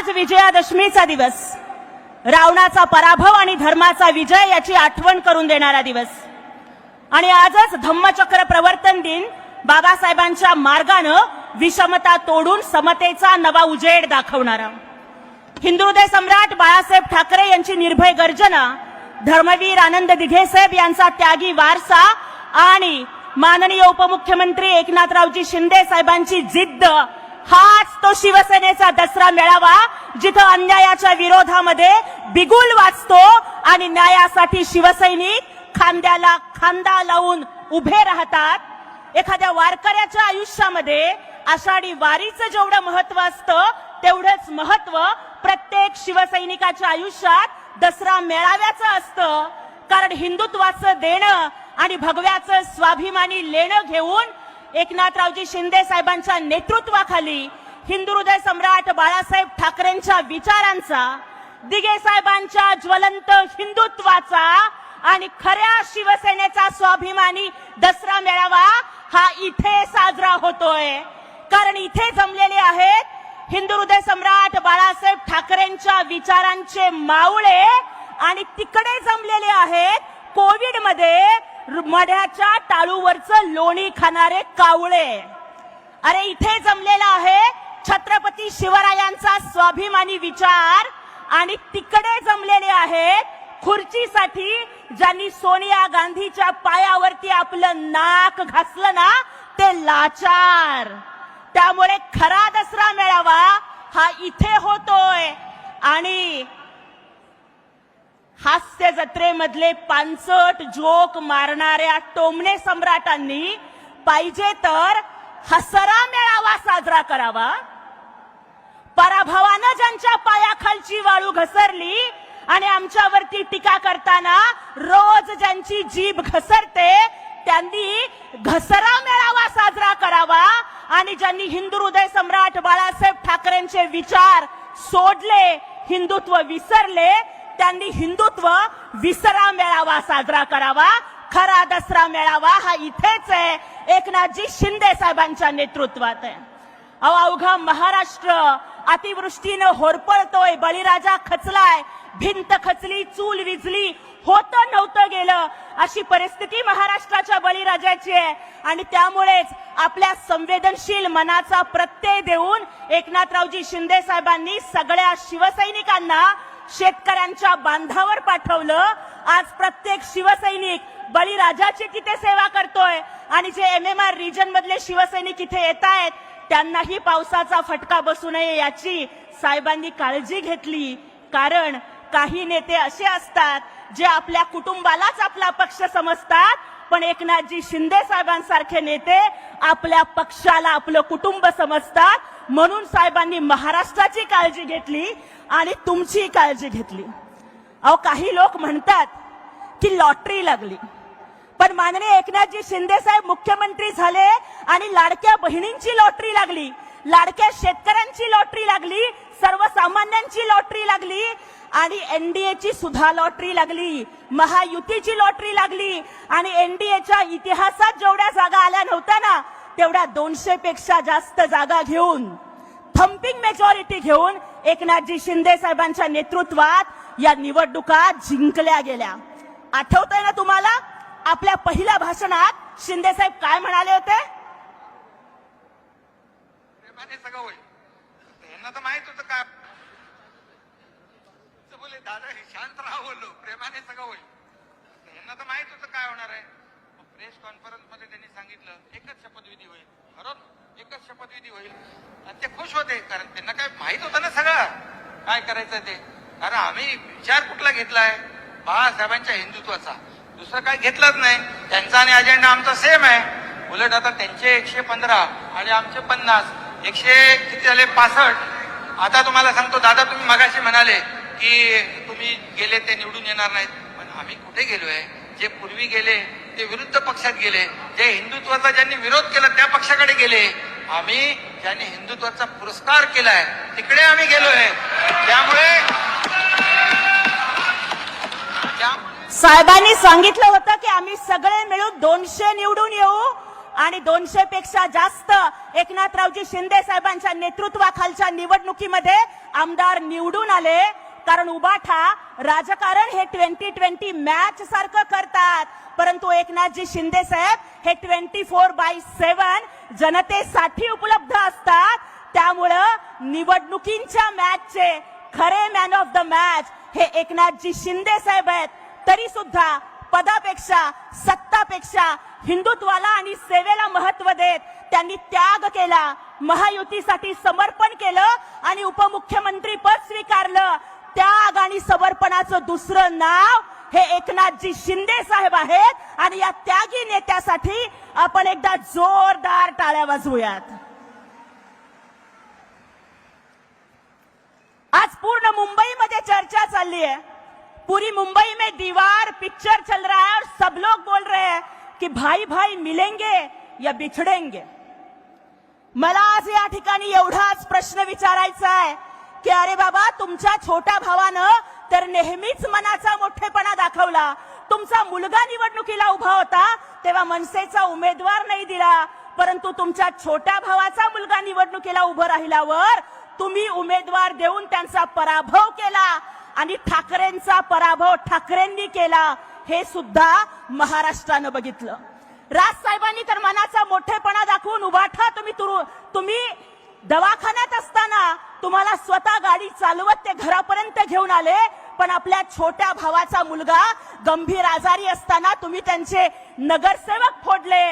आज विजयादशमीचा दिवस, रावणाचा पराभव आणि धर्माचा विजय याची आठवण करून देणारा दिवस. आणि आजच धम्मचक्र प्रवर्तन दिन बाबासाहेबांच्या मार्गाने विषमता तोडून समतेचा नवा उजेड दाखवणारा. हिंदुहृदय सम्राट बाळासाहेब ठाकरे यांची निर्भय गर्जना, धर्मवीर आनंद दिघे साहेब यांचा त्यागी वारसा आणि माननीय उपमुख्यमंत्री एकनाथरावजी शिंदे साहेबांची जिद्द, हाच तो शिवसेनेचा दसरा मेळावा जिथं अन्यायाच्या विरोधामध्ये बिगुल वाजतो आणि न्यायासाठी शिवसैनिक खांद्याला खांदा लावून उभे राहतात. एखाद्या वारकऱ्याच्या आयुष्यामध्ये आषाढी वारीचं जेवढं महत्व असतं तेवढंच महत्व प्रत्येक शिवसैनिकाच्या आयुष्यात दसरा मेळाव्याचं असतं. कारण हिंदुत्वाचं देणं आणि भगव्याचं स्वाभिमानी लेणं घेऊन एकनाथरावजी शिंदे साहेबांच्या नेतृत्वाखाली हिंदुहृदय सम्राट बाळासाहेब ठाकरेंच्या विचारांचा, दिघे साहेबांच्या ज्वलंत हिंदुत्वाचा आणि खऱ्या शिवसेनेचा स्वाभिमानी दसरा मेळावा हा इथे साजरा होतोय. कारण इथे जमलेले आहेत हिंदुहृदय सम्राट बाळासाहेब ठाकरेंच्या विचारांचे मावळे आणि तिकडे जमलेले आहेत कोविड मध्ये मढ्याच्या टाळूवरचं लोणी खाणारे कावळे. अरे इथे जमलेला आहे छत्रपती शिवरायांचा स्वाभिमानी विचार आणि तिकडे जमलेले आहेत खुर्चीसाठी ज्यांनी सोनिया गांधीच्या पायावरती आपलं नाक घासलं ना ते लाचार. त्यामुळे खरा दसरा मेळावा हा इथे होतोय. आणि हास्य जत्रेमधले पानसट जोक मारणाऱ्या टोमणे सम्राटांनी पाहिजे तर हसरा मेळावा साजरा करावा. पराभवानं ज्यांच्या पायाखालची वाळू घसरली आणि आमच्यावरती टीका करताना रोज ज्यांची जीभ घसरते त्यांनी घसरा मेळावा साजरा करावा. आणि ज्यांनी हिंदुहृदय सम्राट बाळासाहेब ठाकरेंचे विचार सोडले, हिंदुत्व विसरले, त्यांनी हिंदुत्व विसरा मेळावा साजरा करावा. खरा दसरा मेळावा हा इथेच आहे, एकनाथजी शिंदे साहेबांच्या नेतृत्वात आहे. अवघा महाराष्ट्र अतिवृष्टीनं होरपळतोय, बळीराजा खचलाय, भिंत खचली, चूल विझली, होतं नव्हतं गेलं अशी परिस्थिती महाराष्ट्राच्या बळीराजाची आहे. आणि त्यामुळेच आपल्या संवेदनशील मनाचा प्रत्यय देऊन एकनाथरावजी शिंदे साहेबांनी सगळ्या शिवसैनिकांना शेतकऱ्यांच्या बांधावर पाठवलं. आज प्रत्येक शिवसैनिक बळीराजाची तिथे सेवा करतोय आणि जे MMR रिजन मधले शिवसैनिक इथे येत आहेत त्यांनाही पावसाचा फटका बसू नये याची साहेबांनी काळजी घेतली. कारण काही नेते असे असतात जे आपल्या कुटुंबालाच आपला पक्ष समजतात, पण एकनाथजी शिंदे साहेबांसारखे नेते आपल्या पक्षाला आपलं कुटुंब समजतात. म्हणून साहेबांनी महाराष्ट्राची काळजी घेतली आणि तुमची काळजी घेतली. अहो काही लोक म्हणतात की लॉटरी लागली, पण माननीय एकनाथजी शिंदे साहेब मुख्यमंत्री झाले आणि लाडक्या बहिणींची लॉटरी लागली, लाडक्या शेतकऱ्यांची लॉटरी लागली, सर्वसामान्यांची लॉटरी लागली आणि NDAची सुद्धा लॉटरी लागली, महायुतीची लॉटरी लागली. आणि NDAच्या इतिहासात जेवढ्या जागा आल्या नव्हत्या ना तेवढ्या 200 पेक्षा जास्त जागा घेऊन, थम्पिंग मेजॉरिटी घेऊन एकनाथजी शिंदे साहेबांच्या नेतृत्वात या निवडणुका जिंकल्या गेल्या. आठवतंय ना तुम्हाला आपल्या पहिल्या भाषणात शिंदे साहेब काय म्हणाले होते? प्रेमाने सगळं होईल. यांना तर माहित होतं का बोले दादा हे शांत राहा, बोललो प्रेमाने सगळं होईल. यांना तर माहित होतं काय होणार आहे. प्रेस कॉन्फरन्स मध्ये त्यांनी सांगितलं एकच शपथविधी होईल, बरोबर एकच शपथविधी होईल. आणि ते खुश होते कारण त्यांना काय माहित होतं ना सगळं काय करायचं ते. कारण आम्ही विचार कुठला घेतलाय बाळासाहेबांच्या हिंदुत्वाचा, दुसरं काय घेतलंच नाही. त्यांचा आणि अजेंडा आमचा सेम आहे. उलट आता त्यांचे 115 आणि आमचे 50, 100 किती झाले 65. आता तुम्हाला सांगतो दादा, तुम्ही मगाशी म्हणाले की तुम्ही गेले ते निवडून येणार नाहीत, पण आम्ही कुठे गेलोय? जे पूर्वी गेले ते विरुद्ध पक्षात गेले, जे हिंदुत्वाचा ज्यांनी विरोध केला त्या पक्षाकडे गेले. आम्ही ज्यांनी हिंदुत्वाचा पुरस्कार केलाय तिकडे आम्ही गेलोय. त्यामुळे साहेबांनी सांगितलं होतं की आम्ही सगळे मिळून 200 निवडून येऊ आणि 200 पेक्षा जास्त एकनाथरावजी शिंदे साहेबांच्या नेतृत्वाखालच्या निवडणुकीमध्ये आमदार निवडून आले, कारण उबाठा राजकारण हे 2020 मॅच सारखं करतात, परंतु एकनाथजी शिंदे साहेब हे 24/7 जनतेसाठी उपलब्ध असतात. त्यामुळं निवडणुकींच्या मॅचचे खरे मॅन ऑफ द मॅच हे एकनाथजी शिंदे साहेब आहेत. तरी सुद्धा पदापेक्षा सत्तापेक्षा हिंदुत्वाला आणि सेवेला महत्व देत त्यांनी त्याग केला, महायुतीसाठी समर्पण केलं आणि उपमुख्यमंत्री पद स्वीकारलं. त्याग आणि समर्पणाचं दुसरं नाव हे एकनाथजी शिंदे साहेब आहेत आणि या त्यागी नेत्यासाठी आपण एकदा जोरदार टाळ्या वाजवूयात. आज पूर्ण मुंबई मध्ये चर्चा चालली है, पूरी मुंबई में दीवार पिक्चर चल रहा है और सब लोग बोल रहे हैं कि भाई भाई मिलेंगे या बिछड़ेंगे. मला आज या ठिकाणी एवढाच प्रश्न विचारायचा आहे की अरे बाबा, तुमच्या छोट्या भावानं तर नेहमीच मनाचा मोठेपणा दाखवला. तुमचा मुलगा निवडणुकीला उभा होता तेव्हा मनसेचा उमेदवार नाही दिला, परंतु तुमच्या छोट्या भावाचा मुलगा निवडणुकीला उभं राहिल्यावर तुम्ही उमेदवार देऊन त्यांचा पराभव केला आणि ठाकरेंचा पराभव ठाकरेंनी केला. हे सुद्धा महाराष्ट्रानं बघितलं. राज साहेबांनी तर मनाचा मोठेपणा दाखवून उभाठा तुम्ही दवाखान्यात असताना तुम्हाला स्वतः गाडी चालवत ते घरापर्यंत घेऊन आले, पण आपल्या छोट्या भावाचा मुलगा गंभीर आजारी असताना तुम्ही त्यांचे नगरसेवक फोडले.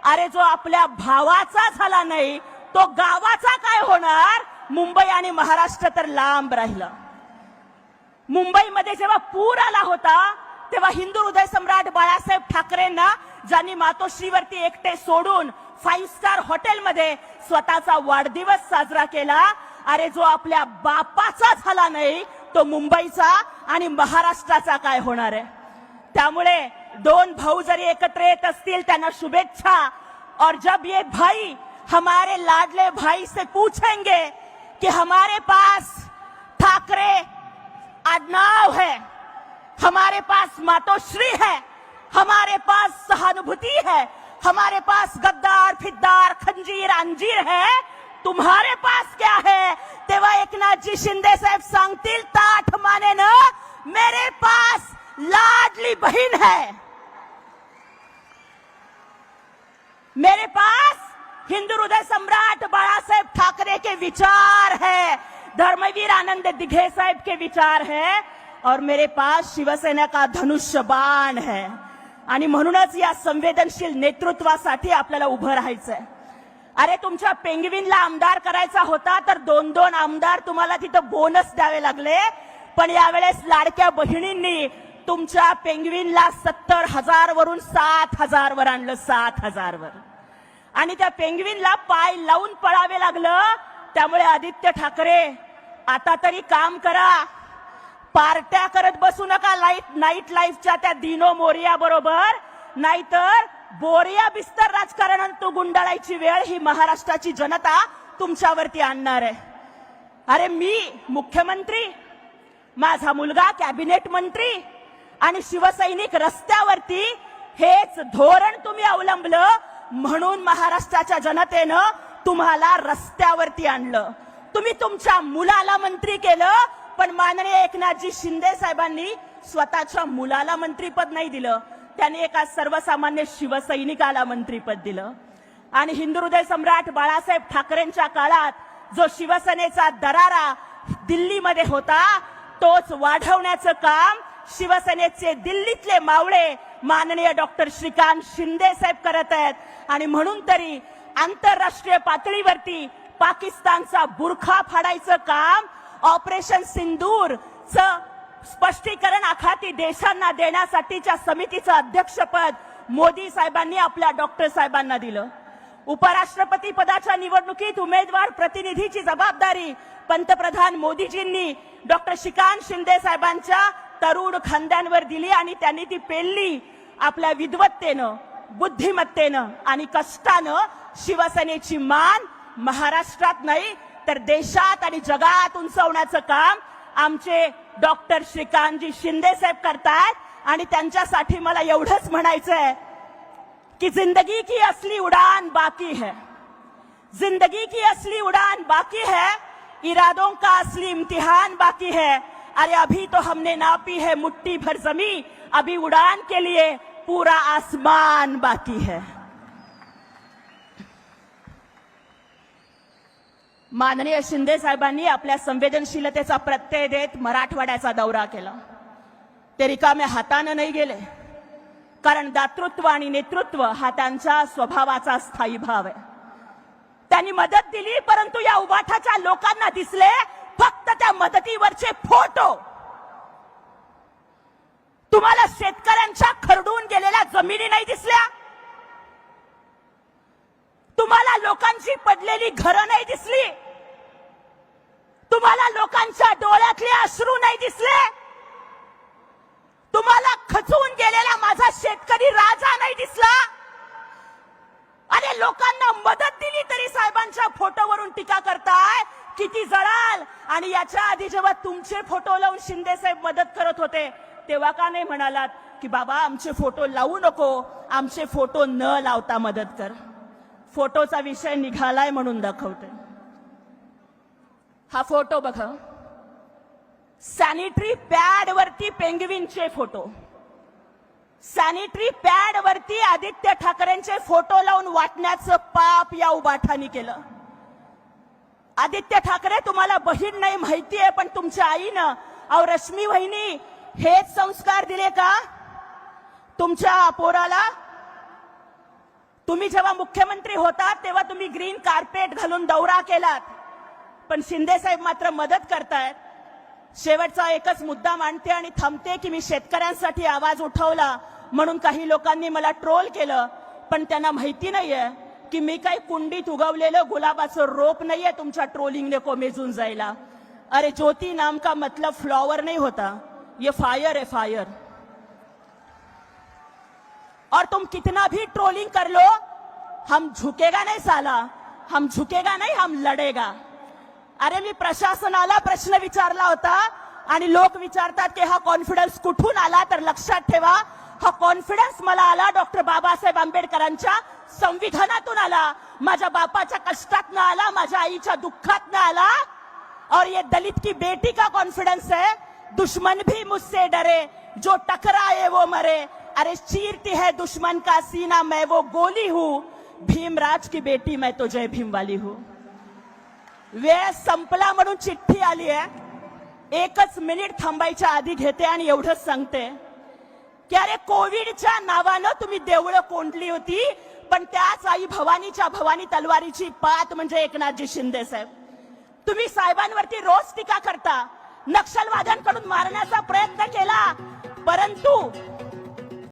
अरे, जो आपल्या भावाचा झाला नाही तो गावाचा काय होणार? मुंबई आणि महाराष्ट्र तर लांब राहिलं. मुंबईमध्ये जेव्हा पूर आला होता तेव्हा हिंदू हृदय सम्राट बाळासाहेब ठाकरेंना, ज्यांनी मातोश्रीवरती एकटे सोडून 5 स्टार हॉटेलमध्ये स्वतःचा वाढदिवस साजरा केला, अरे जो आपल्या बापाचा झाला नाही तो मुंबईचा आणि महाराष्ट्राचा काय होणार आहे? त्यामुळे दोन भाऊ जरी एकत्र येत असतील त्यांना शुभेच्छा. और जब ये भाई हमारे लाडले भाई से पूछेंगे कि हमारे पास ठाकरे आडनाव है, हमारे पास मातोश्री है, हमारे पास सहानुभूति है, हमारे पास गद्दार फिद्दार खंजीर अंजीर है, तुम्हारे पास क्या है? तेव्हा एकनाथजी शिंदे साहेब सांगतील ताठ मानेनं, मेरे पास लाडली बहीण है, मेरे पास हिंदू हृदय सम्राट बाळासाहेब ठाकरे के विचार है, धर्मवीर आनंद दिघे साहेब के विचार है, और मेरे पास शिवसेना का धनुष्य बाण है. आणि म्हणूनच या संवेदनशील नेतृत्वासाठी आपल्याला उभं राहायचंय. अरे, तुमच्या पेंगविनला आमदार करायचा होता तर 2-2 आमदार तुम्हाला तिथं बोनस द्यावे लागले, पण यावेळेस लाडक्या बहिणींनी तुमच्या पेंगविनला 70,000 वरून 7,000 वर आणलं, 7,000 वर. आणि त्या पेंगविनला पाय लावून पळावे लागलं. त्यामुळे आदित्य ठाकरे, आता तरी काम करा, पार्ट्या करत बसू नका नाईट लाईफच्या त्या दिनो मोरिया बरोबर, नाहीतर बोरिया बिस्तर राजकारण तो गुंडाळायची वेळ ही महाराष्ट्राची जनता तुमच्यावरती आणणार आहे. अरे, मी मुख्यमंत्री, माझा मुलगा कॅबिनेट मंत्री आणि शिवसैनिक रस्त्यावरती, हेच धोरण तुम्ही अवलंबलं म्हणून महाराष्ट्राच्या जनतेनं तुम्हाला रस्त्यावरती आणलं. तुम्ही तुमच्या मुलाला मंत्री केलं, पण माननीय एकनाथजी शिंदे साहेबांनी स्वतःच्या मुलाला मंत्रीपद नाही दिलं, त्यांनी एका सर्वसामान्य शिवसैनिकाला मंत्रीपद दिलं. आणि हिंदू हृदय सम्राट बाळासाहेब ठाकरेंच्या काळात जो शिवसेनेचा दरारा दिल्लीमध्ये होता तोच वाढवण्याचं काम शिवसेनेचे दिल्लीतले मावळे माननीय डॉक्टर श्रीकांत शिंदे साहेब करत आहेत. आणि म्हणून तरी आंतरराष्ट्रीय पातळीवरती पाकिस्तानचा बुरखा फाडायचं काम, ऑपरेशन सिंदूरचं स्पष्टीकरण आखाती देशांना देण्यासाठीच्या समितीचं अध्यक्षपद मोदी साहेबांनी आपल्या डॉक्टर साहेबांना दिलं. उपराष्ट्रपती पदाच्या निवडणुकीत उमेदवार प्रतिनिधीची जबाबदारी पंतप्रधान मोदीजींनी डॉक्टर श्रीकांत शिंदे साहेबांच्या तरुण खांद्यांवर दिली आणि त्यांनी ती पेलली. आपल्या विद्वत्तेनं, बुद्धिमत्तेनं आणि कष्टानं शिवसेनेची मान महाराष्ट्रात नाही तर देशात आणि जगात उंचवण्याचं काम आमचे डॉक्टर श्रीकांतजी शिंदे साहेब करतायत. आणि त्यांच्यासाठी मला एवढंच म्हणायचंय की जिंदगी की असली उड़ान बाकी है, जिंदगी की असली उड़ान बाकी है. इरादों का असली इम्तिहान बाकी है। अरे अभी तो हमने नापी है मुट्ठी भर जमी, अभी उड़ान के लिए पूरा आसमान बाकी है। माननीय शिंदे साहेबांनी आपल्या संवेदनशीलतेचा प्रत्यय देत मराठवाड्याचा दौरा केला। ते रिकाम्या हाताने नाही गेले, कारण दातृत्व आणि नेतृत्व हा त्यांच्या स्वभावाचा स्थायी भाव आहे। त्यांनी मदत दिली, परंतु या उबाठाच्या लोकांना दिसले फक्त त्या मदतीवरचे फोटो। तुम्हाला शेतकऱ्यांच्या खरडून गेलेल्या जमिनी नाही दिसल्या? तुम्हाला लोकांची पडलेली घरं नाही दिसली? तुम्हाला लोकांच्या डोळ्यातले अश्रू नाही दिसले? तुम्हाला खचून गेलेला माझा शेतकरी राजा नाही दिसला? अरे लोकांना मदत दिली तरी साहेबांच्या फोटोवरून टीका करताय, किती जळाल। आणि याच्या आधी जेव्हा तुमचे फोटो लावून शिंदे साहेब मदत करत होते तेव्हा का नाही म्हणालात की बाबा आमचे फोटो लावू नको, आमचे फोटो न लावता मदत कर? फोटोचा विषय निघालाय म्हणून दाखवते। हा फोटो बघा, सॅनिटरी पॅड वरती पेंग्विनचे फोटो, सॅनिटरी पॅड वरती आदित्य ठाकरेंचे फोटो लावून वाटण्याचं पाप या उबाठानी केलं। आदित्य ठाकरे तुम्हाला बहीण नाही माहितीये, पण तुमच्या आईनं अहो रश्मी वहिनी हेच संस्कार दिले का तुमच्या पोराला? तुम्ही जेव्हा मुख्यमंत्री होतात तेव्हा तुम्ही ग्रीन कार्पेट घालून दौरा केलात, पण शिंदे साहेब मात्र मदत करतायत। शेवटचा एकच मुद्दा मांडते आणि थांबते की मी शेतकऱ्यांसाठी आवाज उठवला म्हणून काही लोकांनी मला ट्रोल केलं, पण त्यांना माहिती नाहीये की मी काही कुंडीत उगवलेलं गुलाबाचं रोप नाहीये तुमच्या ट्रोलिंगने कोमेजून जायला। अरे ज्योति नाम का मतलब फ्लावर नहीं होता, ये फायर है, फायर। और तुम कितना भी ट्रोलिंग कर लो, हम झुकेगा नहीं साला, हम झुकेगा नहीं, हम लढेगा। अरे मी प्रशासनाला प्रश्न विचारला होता आणि लोक विचारतात की हा कॉन्फिडन्स कुठून आला, तर लक्षात ठेवा हा कॉन्फिडन्स मला आला डॉक्टर बाबासाहेब आंबेडकरांच्या संविधानातून आला, माझ्या बापाच्या कष्टातनं आला, माझ्या आईच्या दुःखातनं आला। और ये दलित की बेटी का कॉन्फिडेंस है, दुश्मन भी मुझसे डरे, जो टकराए वो मरे। अरे चीरती है दुश्मन का सीना, मैं वो गोली हूं, भीमराज की बेटी मैं तो जय भीम वाली हूं। वेळ संपला म्हणून चिठ्ठी आली आहे, एकच मिनिट थांबायच्या आधी घेते आणि एवढंच सांगते की अरे कोविडच्या नावानं तुम्ही देवळं कोंडली होती, पण त्याच आई भवानीच्या भवानी तलवारीची पात म्हणजे एकनाथजी शिंदे साहेब। तुम्ही साहेबांवरती रोज टीका करता, नक्षलवाद्यांकडून मारण्याचा प्रयत्न केला, परंतु